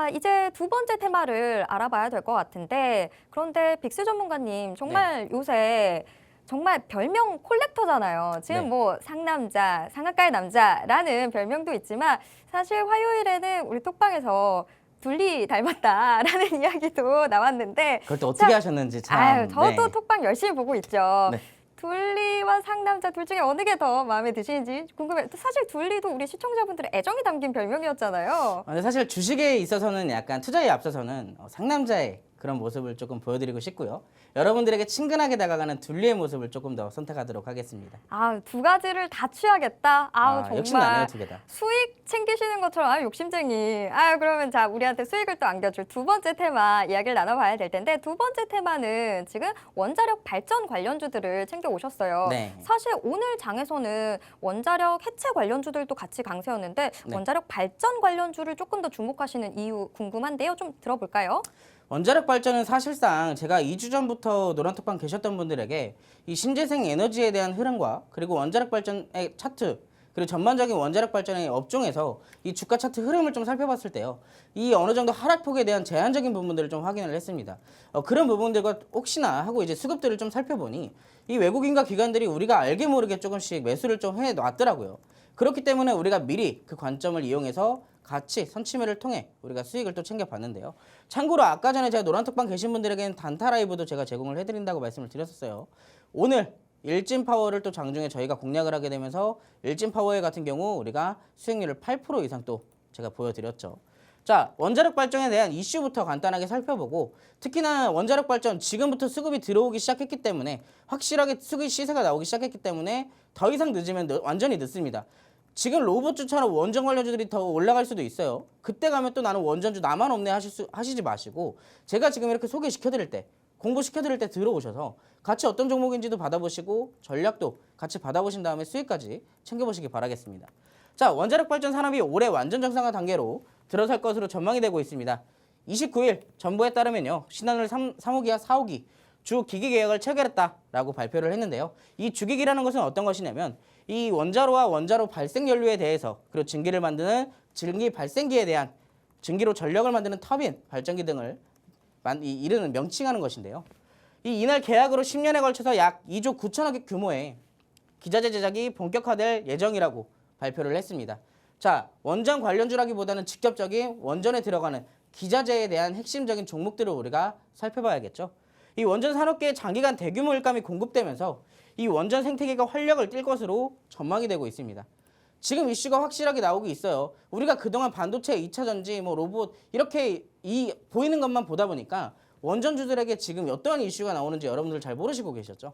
자, 이제 두 번째 테마를 알아봐야 될 것 같은데, 그런데 빅스 전문가님, 정말 요새 정말 별명 콜렉터잖아요. 지금 네. 뭐 상남자, 상한가의 남자라는 별명도 있지만 사실 화요일에는 우리 톡방에서 둘리 닮았다라는 이야기도 나왔는데 그걸 또 어떻게 하셨는지 참. 아유, 저도 네. 톡방 열심히 보고 있죠. 네. 둘리와 상남자 둘 중에 어느 게 더 마음에 드시는지 궁금해요. 사실 둘리도 우리 시청자분들의 애정이 담긴 별명이었잖아요. 근데 사실 주식에 있어서는 약간 투자에 앞서서는 상남자의 그런 모습을 조금 보여드리고 싶고요. 여러분들에게 친근하게 다가가는 둘리의 모습을 조금 더 선택하도록 하겠습니다. 아, 두 가지를 다 취하겠다. 아우, 욕심 나네요, 정말 두 개 다. 수익 챙기시는 것처럼 아유, 욕심쟁이. 아유, 그러면 자, 우리한테 수익을 또 안겨줄 두 번째 테마 이야기를 나눠봐야 될 텐데 두 번째 테마는 지금 원자력 발전 관련주들을 챙겨 오셨어요. 네. 사실 오늘 장에서는 원자력 해체 관련주들도 같이 강세였는데 네. 원자력 발전 관련주를 조금 더 주목하시는 이유 궁금한데요. 좀 들어볼까요? 원자력 발전은 사실상 제가 2주 전부터 노란톡방 계셨던 분들에게 이 신재생 에너지에 대한 흐름과 그리고 원자력 발전의 차트 그리고 전반적인 원자력 발전의 업종에서 이 주가 차트 흐름을 좀 살펴봤을 때요. 이 어느 정도 하락폭에 대한 제한적인 부분들을 좀 확인을 했습니다. 그런 부분들과 혹시나 하고 이제 수급들을 좀 살펴보니 이 외국인과 기관들이 우리가 알게 모르게 조금씩 매수를 좀 해놨더라고요. 그렇기 때문에 우리가 미리 그 관점을 이용해서 같이 선취매를 통해 우리가 수익을 또 챙겨봤는데요. 참고로 아까 전에 제가 노란톡방 계신 분들에게는 단타 라이브도 제가 제공을 해드린다고 말씀을 드렸었어요. 오늘 일진파워를 또 장중에 저희가 공략을 하게 되면서 일진파워의 같은 경우 우리가 수익률을 8% 이상 또 제가 보여드렸죠. 자, 원자력 발전에 대한 이슈부터 간단하게 살펴보고 특히나 원자력 발전 지금부터 수급이 들어오기 시작했기 때문에 확실하게 수급 시세가 나오기 시작했기 때문에 더 이상 늦으면 완전히 늦습니다. 지금 로봇주처럼 원전 관련주들이 더 올라갈 수도 있어요. 그때 가면 또 나는 원전주 나만 없네 하시지 마시고 제가 지금 이렇게 소개시켜드릴 때 공부시켜드릴 때 들어오셔서 같이 어떤 종목인지도 받아보시고 전략도 같이 받아보신 다음에 수익까지 챙겨보시기 바라겠습니다. 자, 원자력 발전 산업이 올해 완전 정상화 단계로 들어설 것으로 전망이 되고 있습니다. 29일 정부에 따르면요. 신한울 3호기와 4호기 주 기기 계약을 체결했다라고 발표를 했는데요. 이 주기기라는 것은 어떤 것이냐면 이 원자로와 원자로 발생 연료에 대해서 그리고 증기를 만드는 증기 발생기에 대한 증기로 전력을 만드는 터빈, 발전기 등을 이르는 명칭하는 것인데요. 이날 계약으로 10년에 걸쳐서 약 2조 9천억 규모의 기자재 제작이 본격화될 예정이라고 발표를 했습니다. 자, 원전 관련주라기보다는 직접적인 원전에 들어가는 기자재에 대한 핵심적인 종목들을 우리가 살펴봐야겠죠. 이 원전 산업계에 장기간 대규모 일감이 공급되면서 이 원전 생태계가 활력을 띨 것으로 전망이 되고 있습니다. 지금 이슈가 확실하게 나오고 있어요. 우리가 그동안 반도체, 2차 전지, 로봇 이렇게 보이는 것만 보다 보니까 원전주들에게 지금 어떠한 이슈가 나오는지 여러분들 잘 모르시고 계셨죠.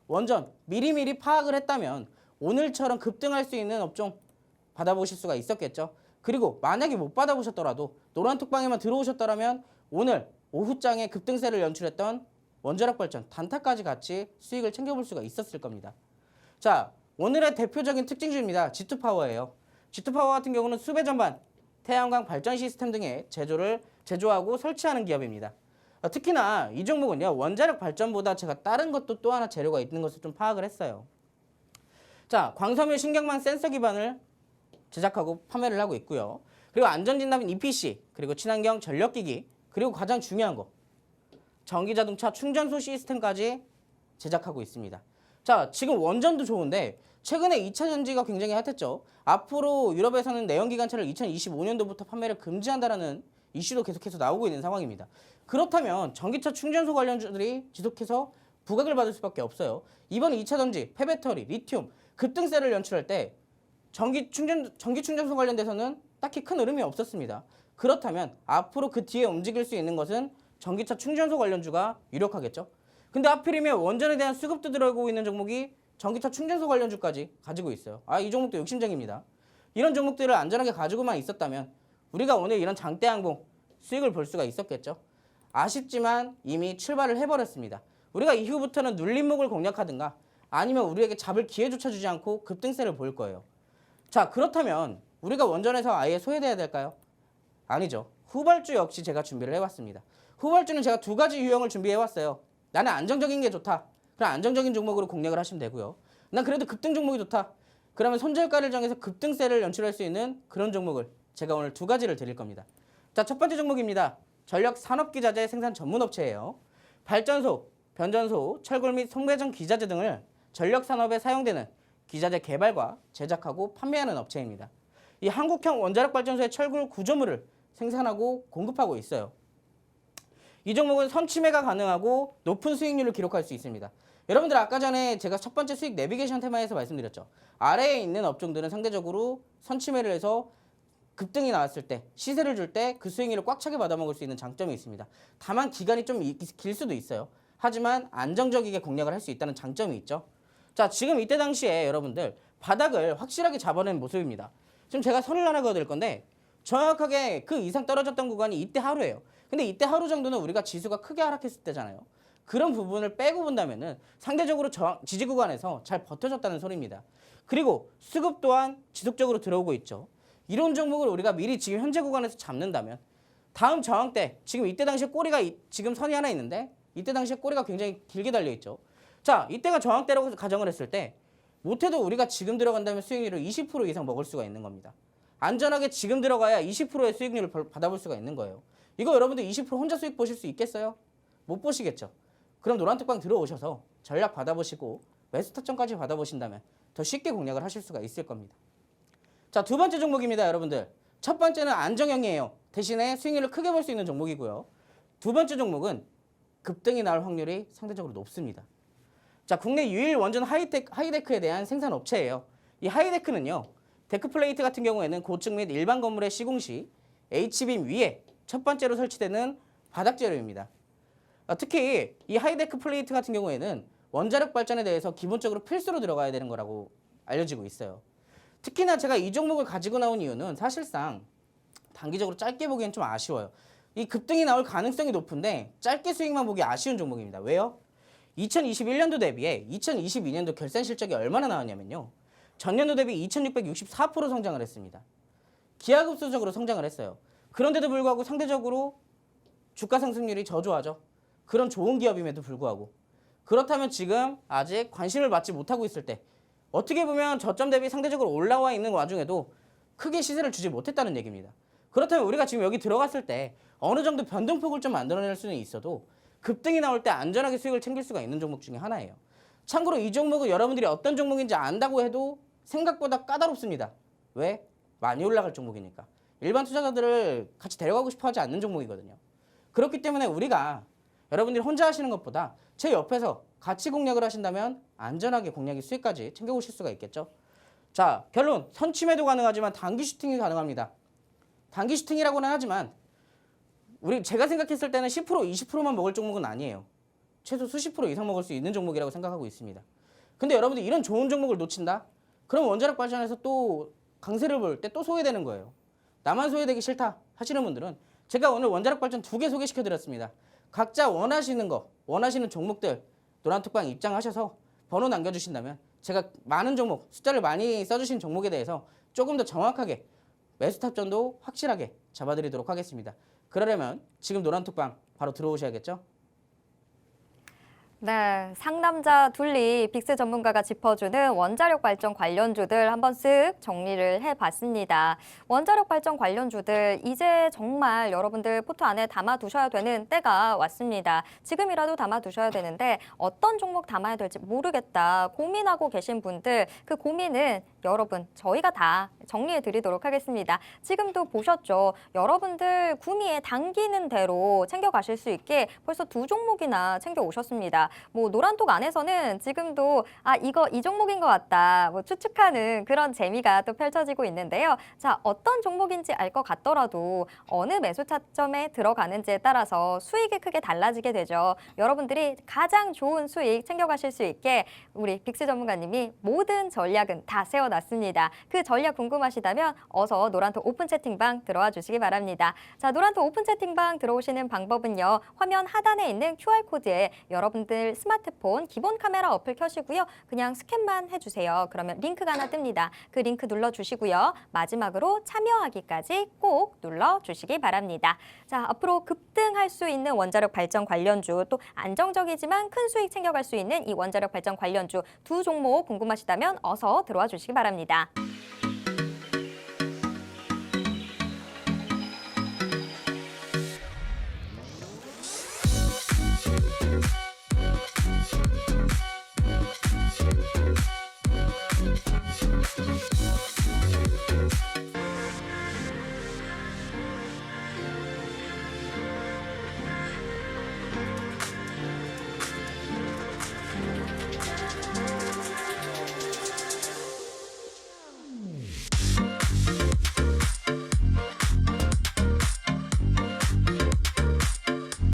원전 미리미리 파악을 했다면 오늘처럼 급등할 수 있는 업종 받아보실 수가 있었겠죠. 그리고 만약에 못 받아보셨더라도 노란톡방에만 들어오셨더라면 오늘 오후장에 급등세를 연출했던 원자력 발전 단타까지 같이 수익을 챙겨볼 수가 있었을 겁니다. 자, 오늘의 대표적인 특징주입니다. G2파워예요. G2파워 같은 경우는 수배 전반, 태양광 발전 시스템 등의 제조하고 설치하는 기업입니다. 특히나 이 종목은요. 원자력 발전보다 제가 다른 것도 또 하나 재료가 있는 것을 좀 파악을 했어요. 자, 광섬유 신경망 센서 기반을 제작하고 판매를 하고 있고요. 그리고 안전진단인 EPC, 그리고 친환경 전력기기, 그리고 가장 중요한 거 전기자동차 충전소 시스템까지 제작하고 있습니다. 자, 지금 원전도 좋은데 최근에 2차 전지가 굉장히 핫했죠. 앞으로 유럽에서는 내연기관차를 2025년도부터 판매를 금지한다라는 이슈도 계속해서 나오고 있는 상황입니다. 그렇다면 전기차 충전소 관련주들이 지속해서 부각을 받을 수밖에 없어요. 이번 2차 전지, 폐배터리, 리튬 급등세를 연출할 때 전기 충전소 관련돼서는 딱히 큰 흐름이 없었습니다. 그렇다면 앞으로 그 뒤에 움직일 수 있는 것은 전기차 충전소 관련주가 유력하겠죠. 근데 하필이면 원전에 대한 수급도 들어오고 있는 종목이 전기차 충전소 관련주까지 가지고 있어요. 이 종목도 욕심쟁입니다. 이런 종목들을 안전하게 가지고만 있었다면 우리가 오늘 이런 장대 항봉 수익을 볼 수가 있었겠죠. 아쉽지만 이미 출발을 해버렸습니다. 우리가 이후부터는 눌림목을 공략하든가 아니면 우리에게 잡을 기회조차 주지 않고 급등세를 볼 거예요. 자, 그렇다면 우리가 원전에서 아예 소외돼야 될까요? 아니죠. 후발주 역시 제가 준비를 해왔습니다. 후발주는 제가 두 가지 유형을 준비해왔어요. 나는 안정적인 게 좋다. 그럼 안정적인 종목으로 공략을 하시면 되고요. 난 그래도 급등 종목이 좋다. 그러면 손절가를 정해서 급등세를 연출할 수 있는 그런 종목을 제가 오늘 두 가지를 드릴 겁니다. 자, 첫 번째 종목입니다. 전력 산업기자재 생산 전문업체예요. 발전소, 변전소, 철골 및 송배전 기자재 등을 전력 산업에 사용되는 기자재 개발과 제작하고 판매하는 업체입니다. 이 한국형 원자력 발전소의 철골 구조물을 생산하고 공급하고 있어요. 이 종목은 선취매가 가능하고 높은 수익률을 기록할 수 있습니다. 여러분들 아까 전에 제가 첫 번째 수익 내비게이션 테마에서 말씀드렸죠. 아래에 있는 업종들은 상대적으로 선취매를 해서 급등이 나왔을 때, 시세를 줄 때 그 수익률을 꽉 차게 받아먹을 수 있는 장점이 있습니다. 다만 기간이 좀 길 수도 있어요. 하지만 안정적이게 공략을 할 수 있다는 장점이 있죠. 자, 지금 이때 당시에 여러분들 바닥을 확실하게 잡아낸 모습입니다. 지금 제가 선을 하나 그어드릴 건데 정확하게 그 이상 떨어졌던 구간이 이때 하루예요. 근데 이때 하루 정도는 우리가 지수가 크게 하락했을 때잖아요. 그런 부분을 빼고 본다면은 상대적으로 지지 구간에서 잘 버텨줬다는 소리입니다. 그리고 수급 또한 지속적으로 들어오고 있죠. 이런 종목을 우리가 미리 지금 현재 구간에서 잡는다면 다음 저항 때 지금 이때 당시에 꼬리가 지금 선이 하나 있는데 이때 당시에 꼬리가 굉장히 길게 달려 있죠. 자, 이때가 저항 때라고 가정을 했을 때 못해도 우리가 지금 들어간다면 수익률을 20% 이상 먹을 수가 있는 겁니다. 안전하게 지금 들어가야 20%의 수익률을 받아볼 수가 있는 거예요. 이거 여러분들 20% 혼자 수익 보실 수 있겠어요? 못 보시겠죠. 그럼 노란톡방 들어오셔서 전략 받아보시고 매수 타점까지 받아보신다면 더 쉽게 공략을 하실 수가 있을 겁니다. 자, 두 번째 종목입니다, 여러분들. 첫 번째는 안정형이에요. 대신에 수익률을 크게 볼 수 있는 종목이고요. 두 번째 종목은 급등이 나올 확률이 상대적으로 높습니다. 자, 국내 유일 원전 하이데크에 대한 생산 업체예요. 이 하이데크는요, 데크플레이트 같은 경우에는 고층 및 일반 건물의 시공 시 H빔 위에 첫 번째로 설치되는 바닥 재료입니다. 특히 이 하이데크 플레이트 같은 경우에는 원자력 발전에 대해서 기본적으로 필수로 들어가야 되는 거라고 알려지고 있어요. 특히나 제가 이 종목을 가지고 나온 이유는 사실상 단기적으로 짧게 보기엔 좀 아쉬워요. 이 급등이 나올 가능성이 높은데 짧게 수익만 보기 아쉬운 종목입니다. 왜요? 2021년도 대비해 2022년도 결산 실적이 얼마나 나왔냐면요. 전년도 대비 2664% 성장을 했습니다. 기하급수적으로 성장을 했어요. 그런데도 불구하고 상대적으로 주가 상승률이 저조하죠. 그런 좋은 기업임에도 불구하고. 그렇다면 지금 아직 관심을 받지 못하고 있을 때 어떻게 보면 저점 대비 상대적으로 올라와 있는 와중에도 크게 시세를 주지 못했다는 얘기입니다. 그렇다면 우리가 지금 여기 들어갔을 때 어느 정도 변동폭을 좀 만들어낼 수는 있어도 급등이 나올 때 안전하게 수익을 챙길 수가 있는 종목 중에 하나예요. 참고로 이 종목은 여러분들이 어떤 종목인지 안다고 해도 생각보다 까다롭습니다. 왜? 많이 올라갈 종목이니까. 일반 투자자들을 같이 데려가고 싶어 하지 않는 종목이거든요. 그렇기 때문에 우리가 여러분들이 혼자 하시는 것보다 제 옆에서 같이 공략을 하신다면 안전하게 공략의 수익까지 챙겨오실 수가 있겠죠. 자, 결론. 선취매도 가능하지만 단기 슈팅이 가능합니다. 단기 슈팅이라고는 하지만 제가 생각했을 때는 10% 20%만 먹을 종목은 아니에요. 최소 수십 프로 이상 먹을 수 있는 종목이라고 생각하고 있습니다. 근데 여러분들 이런 좋은 종목을 놓친다? 그럼 원자력 발전에서 또 강세를 볼 때 또 소외되는 거예요. 나만 소외되기 싫다 하시는 분들은 제가 오늘 원자력 발전 2개 소개시켜 드렸습니다. 각자 원하시는 거, 원하시는 종목들 노란톡방 입장하셔서 번호 남겨주신다면 제가 많은 종목, 숫자를 많이 써주신 종목에 대해서 조금 더 정확하게 매수 탑전도 확실하게 잡아드리도록 하겠습니다. 그러려면 지금 노란톡방 바로 들어오셔야겠죠? 네, 상남자 둘리 빅스 전문가가 짚어주는 원자력 발전 관련주들 한번 쓱 정리를 해봤습니다. 원자력 발전 관련주들 이제 정말 여러분들 포트 안에 담아두셔야 되는 때가 왔습니다. 지금이라도 담아두셔야 되는데 어떤 종목 담아야 될지 모르겠다 고민하고 계신 분들 그 고민은 여러분 저희가 다 정리해 드리도록 하겠습니다. 지금도 보셨죠? 여러분들 구미에 당기는 대로 챙겨가실 수 있게 벌써 2종목이나 챙겨 오셨습니다. 뭐 노란톡 안에서는 지금도 이 종목인 것 같다 뭐 추측하는 그런 재미가 또 펼쳐지고 있는데요. 자, 어떤 종목인지 알 것 같더라도 어느 매수 타점에 들어가는지에 따라서 수익이 크게 달라지게 되죠. 여러분들이 가장 좋은 수익 챙겨가실 수 있게 우리 빅스 전문가님이 모든 전략은 다 세워놨습니다. 그 전략 궁금하시다면 어서 노란톡 오픈 채팅방 들어와 주시기 바랍니다. 자, 노란톡 오픈 채팅방 들어오시는 방법은요. 화면 하단에 있는 QR코드에 여러분들 스마트폰 기본 카메라 어플 켜시고요. 그냥 스캔만 해주세요. 그러면 링크가 하나 뜹니다. 그 링크 눌러주시고요. 마지막으로 참여하기까지 꼭 눌러주시기 바랍니다. 자, 앞으로 급등할 수 있는 원자력 발전 관련주 또 안정적이지만 큰 수익 챙겨갈 수 있는 이 원자력 발전 관련주 2종목 궁금하시다면 어서 들어와 주시기 바랍니다.